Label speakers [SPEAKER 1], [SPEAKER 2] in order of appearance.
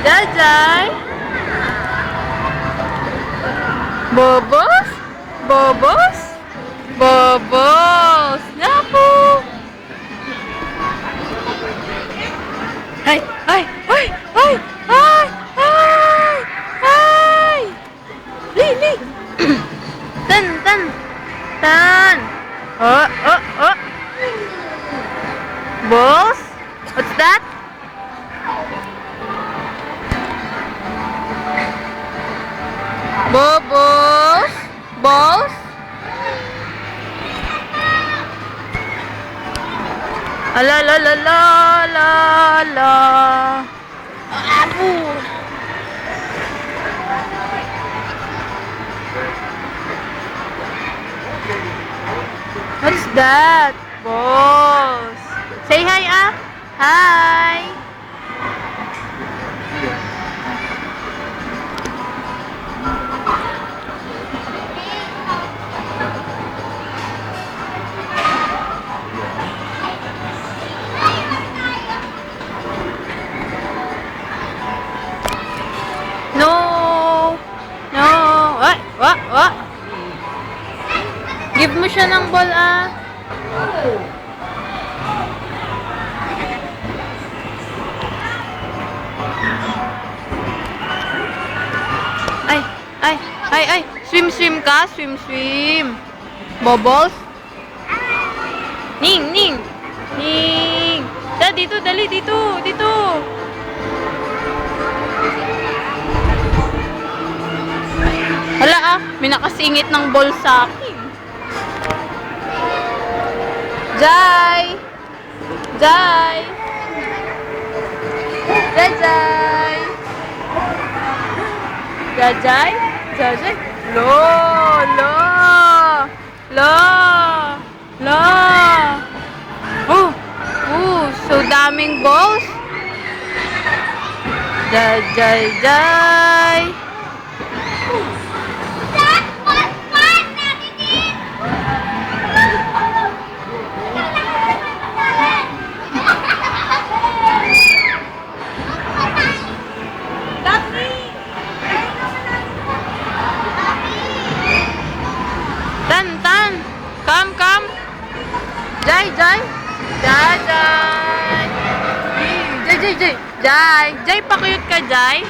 [SPEAKER 1] Jai. Bobos. Bobos. Bobos. Napo. Ay. Ay. Ay. Ay. Ay. Ay. Ay. Li. Tan. Oh. Balls? What's that? Bobos? Balls? Ala la la la la la. Apo. What's that? Balls. Say hi, ah. Hi. No. What? Give mo siya ng ball, ah. Ay. Swim ka. Swim. Bobbles. Ning. Dali, dito. Hala, ah. May nakasingit ng ball sa akin. Jai. Lo. So daming balls. Jai. Tan. Come. Jai. Jai, pa-cute ka, Jai.